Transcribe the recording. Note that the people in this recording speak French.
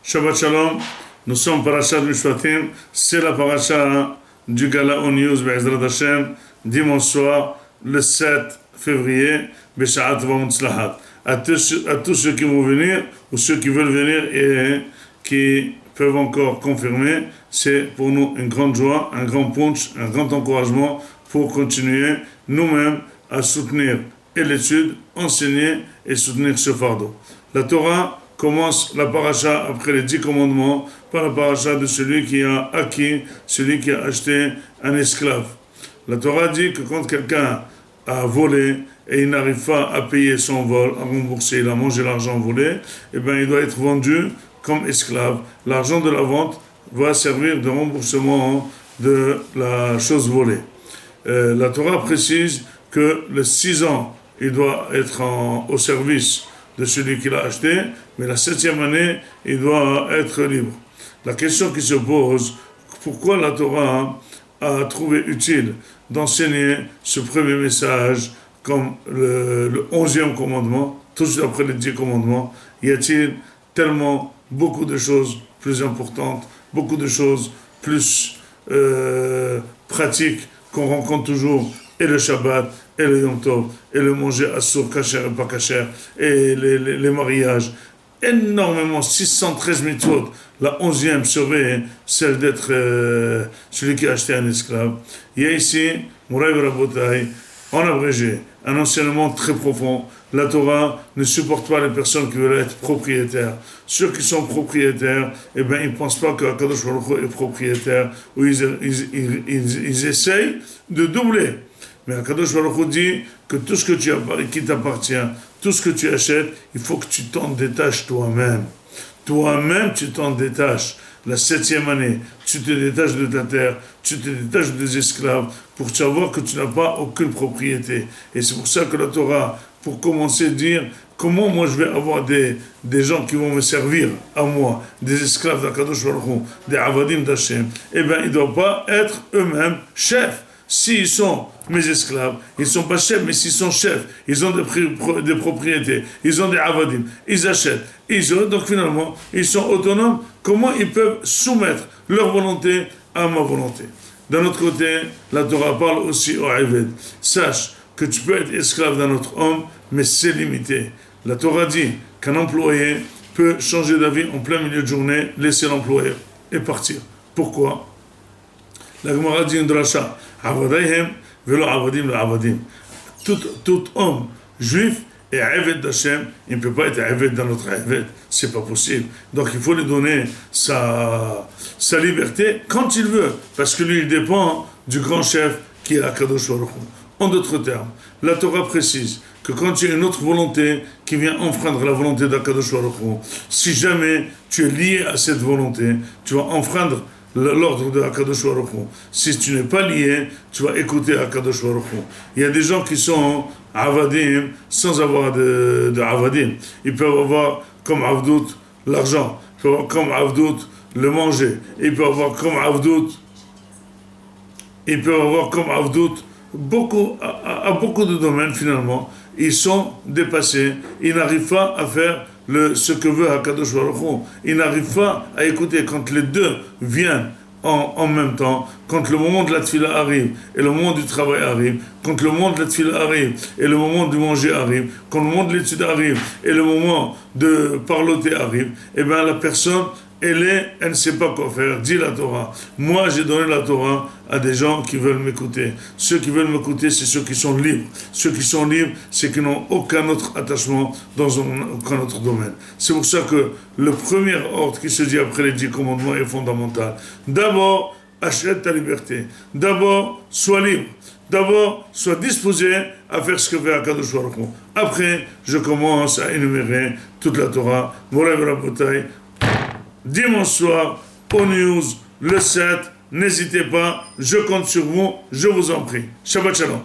Shabbat Shalom, nous sommes Parashat Mishpatim, c'est la Parasha du Gala on News, Be'ezrat Hashem, dimanche soir, le 7 février, B'Sha'at V'Mutzlahat. À tous ceux qui vont venir, ou ceux qui veulent venir et qui peuvent encore confirmer, c'est pour nous une grande joie, un grand punch, un grand encouragement pour continuer nous-mêmes à soutenir et l'étude, enseigner et soutenir ce fardeau. La Torah commence la paracha après les 10 commandements par la paracha de celui qui a acquis, celui qui a acheté un esclave. La Torah dit que quand quelqu'un a volé et il n'arrive pas à payer son vol, à rembourser, il a mangé l'argent volé, eh bien il doit être vendu comme esclave. L'argent de la vente va servir de remboursement de la chose volée. La Torah précise que les 6 ans, il doit être au service de celui qui l'a acheté, mais la 7e année, il doit être libre. La question qui se pose, pourquoi la Torah a trouvé utile d'enseigner ce premier message comme le 11e commandement, tout de suite après les 10 commandements? Y a-t-il tellement beaucoup de choses plus importantes, beaucoup de choses plus pratiques qu'on rencontre toujours, et le Shabbat, et le Yom Tov, et le manger assour, kasher et pas kasher, et les mariages, énormément, 613 mitzvot. La 11e serait celle d'être celui qui a acheté un esclave. Il y a ici, Mouraï Rabotai, en abrégé, un enseignement très profond. La Torah ne supporte pas les personnes qui veulent être propriétaires. Ceux qui sont propriétaires, eh bien, ils ne pensent pas que Kadosh Baruch Hu est propriétaire, ou ils essayent de doubler. Mais Kadosh Baruch Hu dit que tout ce que tu as, qui t'appartient, tout ce que tu achètes, il faut que tu t'en détaches toi-même. Toi-même, tu t'en détaches. La 7e année, tu te détaches de ta terre, tu te détaches des esclaves pour savoir que tu n'as pas aucune propriété. Et c'est pour ça que la Torah, pour commencer, dire comment moi je vais avoir des gens qui vont me servir à moi, des esclaves d'Akadosh Baruch Hu, des avadim d'Hashem, eh bien, ils ne doivent pas être eux-mêmes chefs. S'ils sont mes esclaves, ils ne sont pas chefs, mais s'ils sont chefs, ils ont des propriétés, ils ont des avadim, ils achètent, donc finalement, ils sont autonomes. Comment ils peuvent soumettre leur volonté à ma volonté? D'un autre côté, la Torah parle aussi au Eved. Sache que tu peux être esclave d'un autre homme, mais c'est limité. La Torah dit qu'un employé peut changer d'avis en plein milieu de journée, laisser l'employeur et partir. Pourquoi? La Gemara dit une dracha, Avadayhem velo avadim le avadim. Tout homme juif est Eved d'Hashem, il ne peut pas être Eved dans notre Eved, c'est pas possible. Donc il faut lui donner sa liberté quand il veut, parce que lui il dépend du grand chef qui est Akadosh Baruch Hu. En d'autres termes, la Torah précise que quand il y a une autre volonté qui vient enfreindre la volonté d'Akadosh Baruch Hu, si jamais tu es lié à cette volonté, tu vas enfreindre l'ordre de Akadosh Baruch Hu. Si tu n'es pas lié, tu vas écouter Akadosh Baruch Hu. Il y a des gens qui sont avadim sans avoir de avadim. Ils peuvent avoir comme avdout l'argent, ils peuvent avoir comme avdout le manger, ils peuvent avoir comme avdout beaucoup de domaines finalement. Ils sont dépassés, ils n'arrivent pas à faire ce que veut Hakadosh Baruch Hu. Ils n'arrivent pas à écouter quand les deux viennent en même temps, quand le moment de la tefila arrive et le moment du travail arrive, quand le moment de la tefila arrive et le moment du manger arrive, quand le moment de l'étude arrive et le moment de parloter arrive, et bien la personne, elle ne sait pas quoi faire, dit la Torah. Moi, j'ai donné la Torah à des gens qui veulent m'écouter. Ceux qui veulent m'écouter, c'est ceux qui sont libres. Ceux qui sont libres, c'est qui n'ont aucun autre attachement dans aucun autre domaine. C'est pour ça que le premier ordre qui se dit après les 10 commandements est fondamental. D'abord, achète ta liberté. D'abord, sois libre. D'abord, sois disposé à faire ce que fait Akadosh Baruch Hu. Après, je commence à énumérer toute la Torah. Mouraï Rabotai. Dimanche soir, aux news, le 7, n'hésitez pas, je compte sur vous, je vous en prie. Shabbat Shalom.